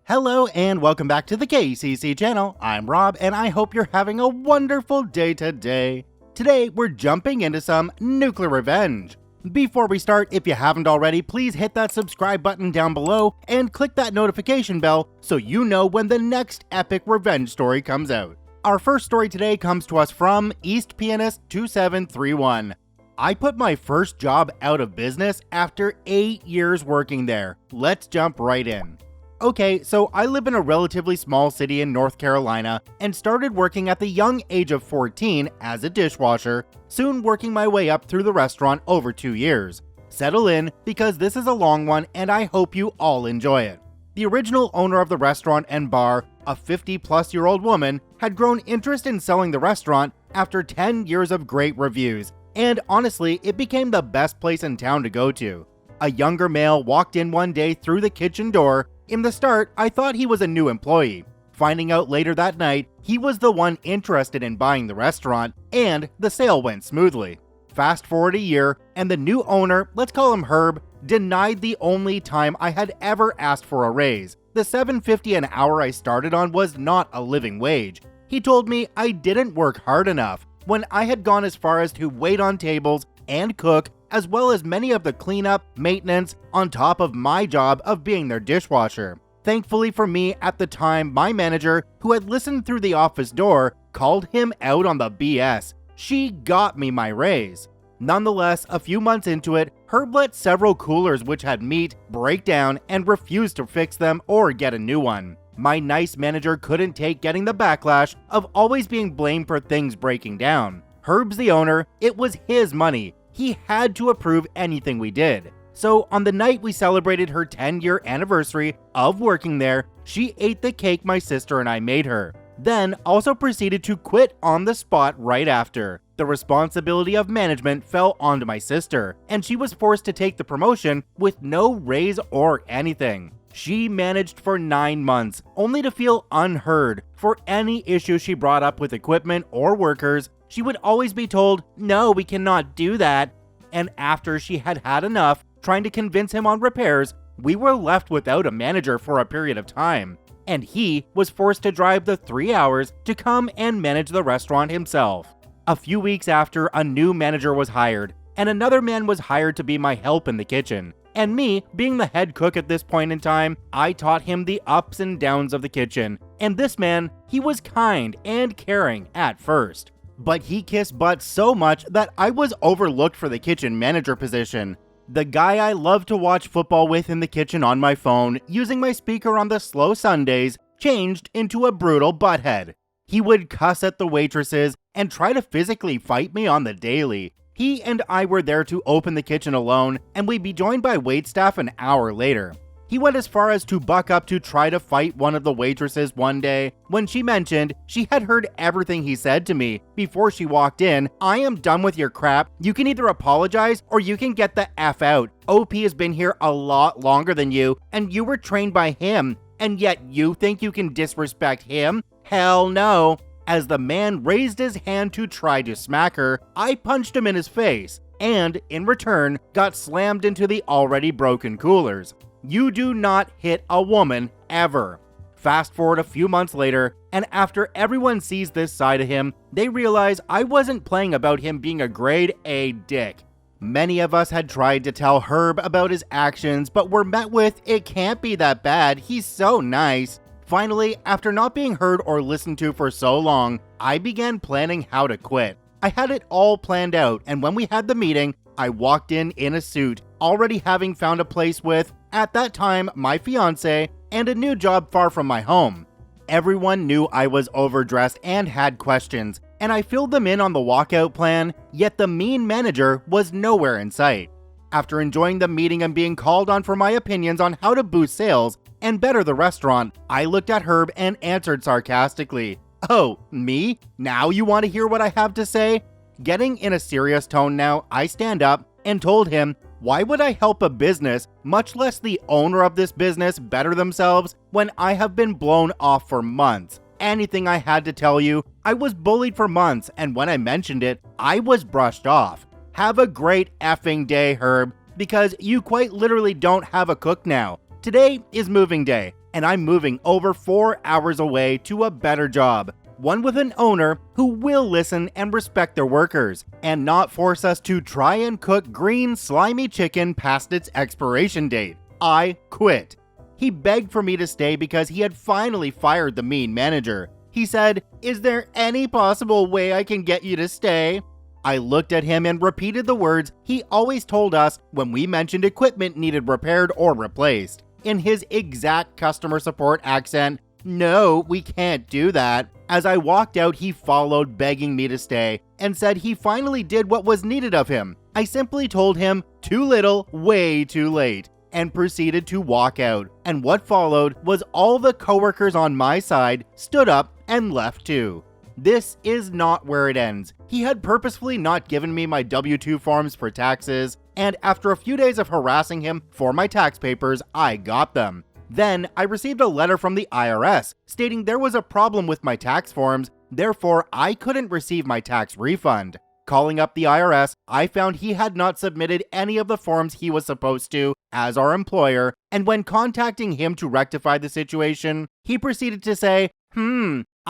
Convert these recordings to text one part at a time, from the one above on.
Hello and welcome back to the KCC channel. I'm Rob and I hope you're having a wonderful day today. Today we're jumping into some Nuclear Revenge. Before we start, if you haven't already, please hit that subscribe button down below and click that notification bell so you know when the next epic revenge story comes out. Our first story today comes to us from East Pianist 2731. I put my first job out of business after 8 years working there. Let's jump right in. Okay, so I live in a relatively small city in North Carolina and started working at the young age of 14 as a dishwasher, soon working my way up through the restaurant over 2 years. Settle in because this is a long one and I hope you all enjoy it. The original owner of the restaurant and bar, a 50-plus-year-old woman, had grown interest in selling the restaurant after 10 years of great reviews, and honestly, it became the best place in town to go to. A younger male walked in one day through the kitchen door. In the start, I thought he was a new employee. Finding out later that night, he was the one interested in buying the restaurant, and the sale went smoothly. Fast forward a year, and the new owner, let's call him Herb, denied the only time I had ever asked for a raise. The $7.50 an hour I started on was not a living wage. He told me I didn't work hard enough, when I had gone as far as to wait on tables and cook, as well as many of the cleanup, maintenance, on top of my job of being their dishwasher. Thankfully for me, at the time, my manager, who had listened through the office door, called him out on the BS. She got me my raise. Nonetheless, a few months into it, Herb let several coolers which had meat break down and refused to fix them or get a new one. My nice manager couldn't take getting the backlash of always being blamed for things breaking down. Herb's the owner, it was his money. He had to approve anything we did. So on the night we celebrated her 10-year anniversary of working there, she ate the cake my sister and I made her. Then also proceeded to quit on the spot right after. The responsibility of management fell onto my sister, and she was forced to take the promotion with no raise or anything. She managed for 9 months, only to feel unheard. For any issue she brought up with equipment or workers, she would always be told, "No, we cannot do that." And after she had had enough, trying to convince him on repairs, we were left without a manager for a period of time. And he was forced to drive the 3 hours to come and manage the restaurant himself. A few weeks after, a new manager was hired, and another man was hired to be my help in the kitchen. And me, being the head cook at this point in time, I taught him the ups and downs of the kitchen. And this man, he was kind and caring at first. But he kissed butt so much that I was overlooked for the kitchen manager position. The guy I love to watch football with in the kitchen on my phone, using my speaker on the slow Sundays, changed into a brutal butthead. He would cuss at the waitresses and try to physically fight me on the daily. He and I were there to open the kitchen alone, and we'd be joined by waitstaff an hour later. He went as far as to buck up to try to fight one of the waitresses one day when she mentioned she had heard everything he said to me before she walked in. "I am done with your crap. You can either apologize or you can get the F out. OP has been here a lot longer than you, and you were trained by him, and yet you think you can disrespect him? Hell no." As the man raised his hand to try to smack her, I punched him in his face, and in return, got slammed into the already broken coolers. You do not hit a woman, ever. Fast forward a few months later, and after everyone sees this side of him, they realize I wasn't playing about him being a grade A dick. Many of us had tried to tell Herb about his actions, but were met with, "It can't be that bad, he's so nice." Finally, after not being heard or listened to for so long, I began planning how to quit. I had it all planned out, and when we had the meeting, I walked in a suit, already having found a place with, at that time, my fiance, and a new job far from my home. Everyone knew I was overdressed and had questions, and I filled them in on the walkout plan, yet the mean manager was nowhere in sight. After enjoying the meeting and being called on for my opinions on how to boost sales and better the restaurant, I looked at Herb and answered sarcastically, "Oh, me? Now you want to hear what I have to say?" Getting in a serious tone now, I stand up and told him, why would I help a business, much less the owner of this business, better themselves when I have been blown off for months? Anything I had to tell you, I was bullied for months, and when I mentioned it, I was brushed off. Have a great effing day, Herb, because you quite literally don't have a cook now. Today is moving day, and I'm moving over 4 hours away to a better job. One with an owner who will listen and respect their workers, and not force us to try and cook green, slimy chicken past its expiration date. I quit. He begged for me to stay because he had finally fired the mean manager. He said, "Is there any possible way I can get you to stay?" I looked at him and repeated the words he always told us when we mentioned equipment needed repaired or replaced. In his exact customer support accent, "No, we can't do that." As I walked out, he followed, begging me to stay, and said he finally did what was needed of him. I simply told him, "Too little, way too late," and proceeded to walk out. And what followed was all the coworkers on my side stood up and left too. This is not where it ends. He had purposefully not given me my W-2 forms for taxes, and after a few days of harassing him for my tax papers, I got them. Then I received a letter from the IRS stating there was a problem with my tax forms, therefore I couldn't receive my tax refund. Calling up the IRS, I found he had not submitted any of the forms he was supposed to as our employer, and when contacting him to rectify the situation, he proceeded to say,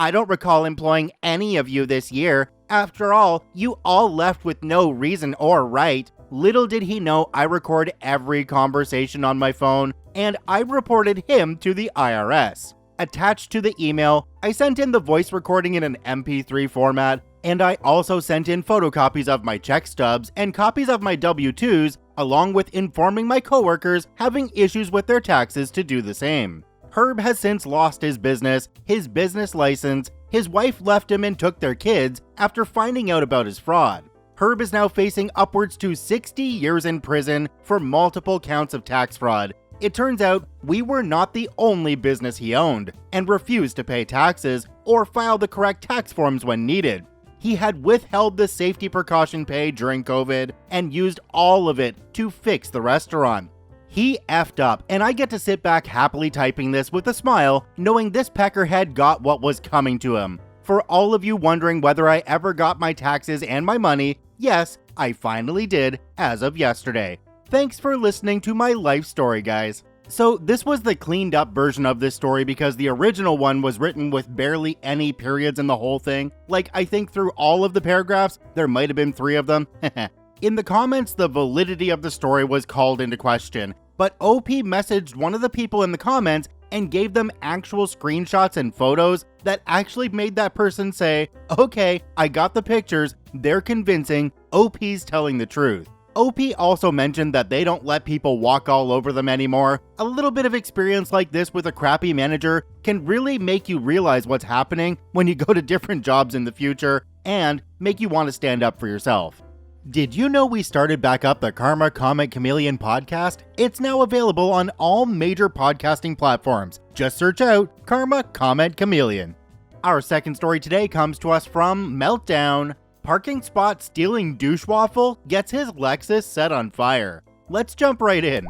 I don't recall employing any of you this year. After all, you all left with no reason or right." Little did he know I record every conversation on my phone, and I reported him to the IRS. Attached to the email, I sent in the voice recording in an MP3 format, and I also sent in photocopies of my check stubs and copies of my W-2s, along with informing my coworkers having issues with their taxes to do the same. Herb has since lost his business license, his wife left him and took their kids after finding out about his fraud. Herb is now facing upwards to 60 years in prison for multiple counts of tax fraud. It turns out we were not the only business he owned, and refused to pay taxes or file the correct tax forms when needed. He had withheld the safety precaution pay during COVID and used all of it to fix the restaurant. He effed up, and I get to sit back happily typing this with a smile, knowing this peckerhead got what was coming to him. For all of you wondering whether I ever got my taxes and my money, yes, I finally did, as of yesterday. Thanks for listening to my life story, guys. So this was the cleaned up version of this story because the original one was written with barely any periods in the whole thing. Like, I think through all of the paragraphs, there might have been 3 of them. In the comments, the validity of the story was called into question, but OP messaged one of the people in the comments and gave them actual screenshots and photos that actually made that person say, "Okay, I got the pictures, they're convincing, OP's telling the truth." OP also mentioned that they don't let people walk all over them anymore. A little bit of experience like this with a crappy manager can really make you realize what's happening when you go to different jobs in the future and make you want to stand up for yourself. Did you know we started back up the Karma Comment Chameleon podcast? It's now available on all major podcasting platforms. Just search out Karma Comment Chameleon. Our second story today comes to us from Meltdown. Parking spot stealing douche waffle gets his Lexus set on fire. Let's jump right in.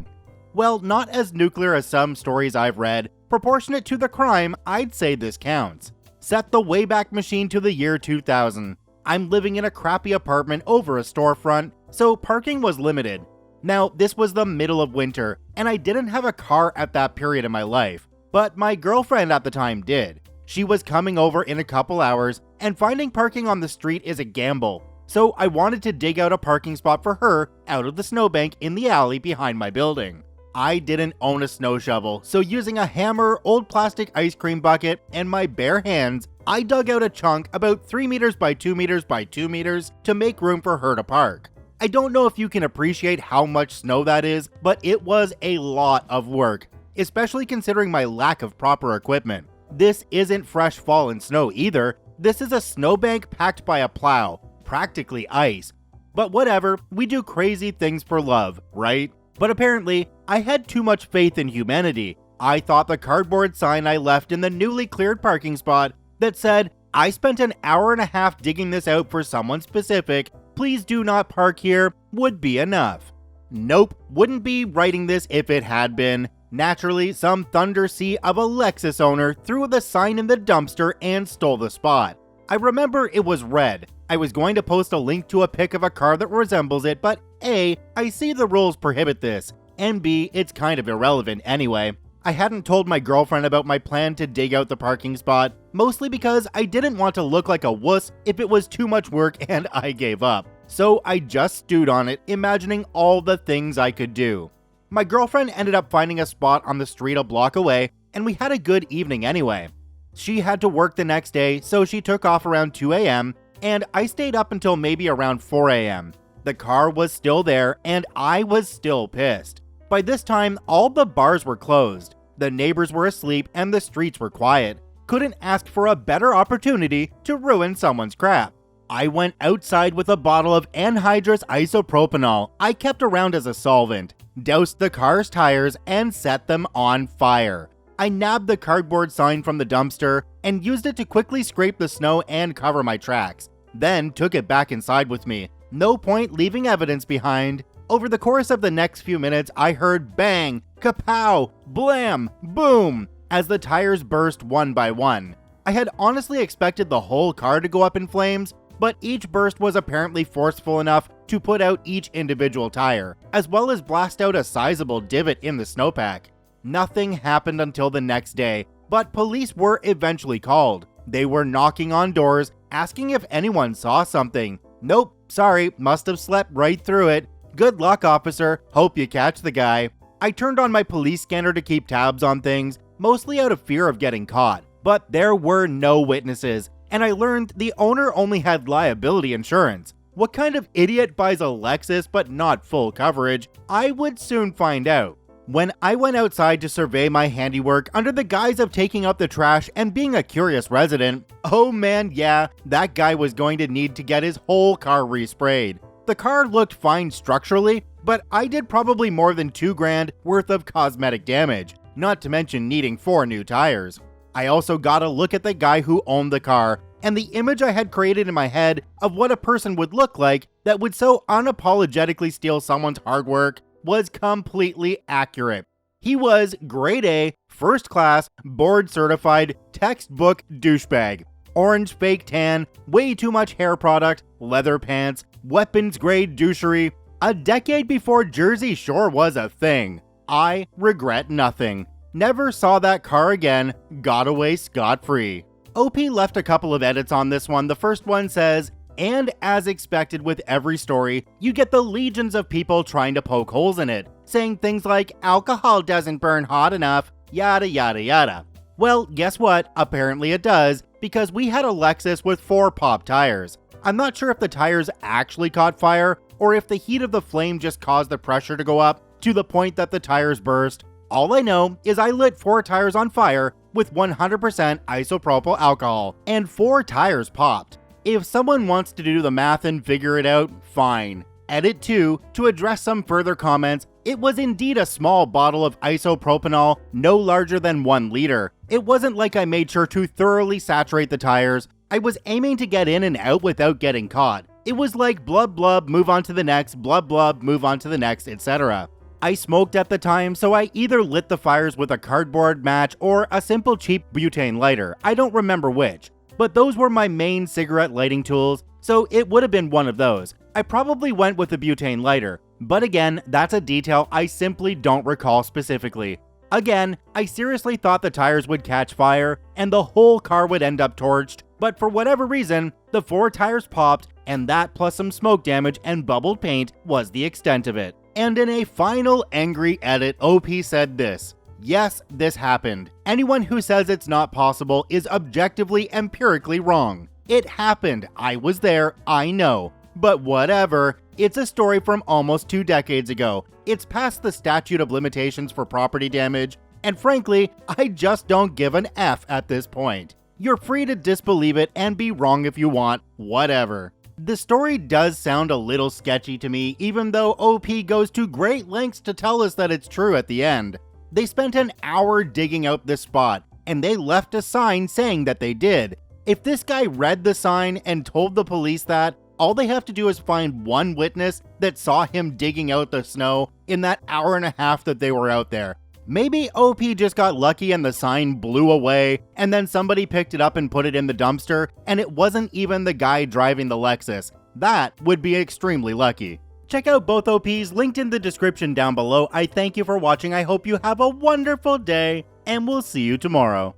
Well, not as nuclear as some stories I've read. Proportionate to the crime, I'd say this counts. Set the Wayback Machine to the year 2000. I'm living in a crappy apartment over a storefront, so parking was limited. Now, this was the middle of winter, and I didn't have a car at that period in my life, but my girlfriend at the time did. She was coming over in a couple hours, and finding parking on the street is a gamble, so I wanted to dig out a parking spot for her out of the snowbank in the alley behind my building. I didn't own a snow shovel, so using a hammer, old plastic ice cream bucket, and my bare hands, I dug out a chunk about 3 meters by 2 meters by 2 meters to make room for her to park. I don't know if you can appreciate how much snow that is, but it was a lot of work, especially considering my lack of proper equipment. This isn't fresh fallen snow either. This is a snowbank packed by a plow, practically ice. But whatever, we do crazy things for love, right? But apparently, I had too much faith in humanity. I thought the cardboard sign I left in the newly cleared parking spot that said, "I spent an hour and a half digging this out for someone specific, please do not park here," would be enough. Nope, wouldn't be writing this if it had been. Naturally, some thunder sea of a Lexus owner threw the sign in the dumpster and stole the spot. I remember it was red. I was going to post a link to a pic of a car that resembles it, but A, I see the rules prohibit this, and B, it's kind of irrelevant anyway. I hadn't told my girlfriend about my plan to dig out the parking spot, mostly because I didn't want to look like a wuss if it was too much work and I gave up. So I just stewed on it, imagining all the things I could do. My girlfriend ended up finding a spot on the street a block away, and we had a good evening anyway. She had to work the next day, so she took off around 2 a.m., and I stayed up until maybe around 4 a.m. The car was still there, and I was still pissed. By this time, all the bars were closed, the neighbors were asleep, and the streets were quiet. Couldn't ask for a better opportunity to ruin someone's crap. I went outside with a bottle of anhydrous isopropanol I kept around as a solvent, doused the car's tires, and set them on fire. I nabbed the cardboard sign from the dumpster and used it to quickly scrape the snow and cover my tracks, then took it back inside with me. No point leaving evidence behind. Over the course of the next few minutes, I heard bang, kapow, blam, boom, as the tires burst one by one. I had honestly expected the whole car to go up in flames, but each burst was apparently forceful enough to put out each individual tire, as well as blast out a sizable divot in the snowpack. Nothing happened until the next day, but police were eventually called. They were knocking on doors, asking if anyone saw something. Nope, sorry, must have slept right through it. Good luck, officer. Hope you catch the guy. I turned on my police scanner to keep tabs on things, mostly out of fear of getting caught. But there were no witnesses, and I learned the owner only had liability insurance. What kind of idiot buys a Lexus but not full coverage? I would soon find out. When I went outside to survey my handiwork under the guise of taking out the trash and being a curious resident, oh man, yeah, that guy was going to need to get his whole car resprayed. The car looked fine structurally, but I did probably more than $2,000 worth of cosmetic damage, not to mention needing 4 new tires. I also got a look at the guy who owned the car, and the image I had created in my head of what a person would look like that would so unapologetically steal someone's hard work was completely accurate. He was grade A, first class, board certified, textbook douchebag. Orange fake tan, way too much hair product, leather pants, weapons grade douchery. A decade before Jersey Shore was a thing. I regret nothing. Never saw that car again, got away scot-free. OP left a couple of edits on this one. The first one says, and as expected with every story, you get the legions of people trying to poke holes in it, saying things like alcohol doesn't burn hot enough, yada yada yada. Well, guess what? Apparently it does, because we had a Lexus with 4 pop tires. I'm not sure if the tires actually caught fire, or if the heat of the flame just caused the pressure to go up to the point that the tires burst. All I know is I lit 4 tires on fire with 100% isopropyl alcohol, and 4 tires popped. If someone wants to do the math and figure it out, fine. Edit 2, to address some further comments, it was indeed a small bottle of isopropanol, no larger than 1 liter. It wasn't like I made sure to thoroughly saturate the tires. I was aiming to get in and out without getting caught. It was like blub blub, move on to the next, blub blub, move on to the next, etc. I smoked at the time, so I either lit the fires with a cardboard match or a simple cheap butane lighter. I don't remember which. But those were my main cigarette lighting tools, so it would have been one of those. I probably went with a butane lighter, but again, that's a detail I simply don't recall specifically. Again, I seriously thought the tires would catch fire and the whole car would end up torched, but for whatever reason, the 4 tires popped, and that plus some smoke damage and bubbled paint was the extent of it. And in a final angry edit, OP said this: yes, this happened. Anyone who says it's not possible is objectively empirically wrong. It happened. I was there. I know. But whatever. It's a story from almost 2 decades ago. It's past the statute of limitations for property damage. And frankly, I just don't give an F at this point. You're free to disbelieve it and be wrong if you want. Whatever. The story does sound a little sketchy to me, even though OP goes to great lengths to tell us that it's true at the end. They spent an hour digging out this spot, and they left a sign saying that they did. If this guy read the sign and told the police that, all they have to do is find one witness that saw him digging out the snow in that hour and a half that they were out there. Maybe OP just got lucky and the sign blew away, and then somebody picked it up and put it in the dumpster, and it wasn't even the guy driving the Lexus. That would be extremely lucky. Check out both OPs linked in the description down below. I thank you for watching. I hope you have a wonderful day, and we'll see you tomorrow.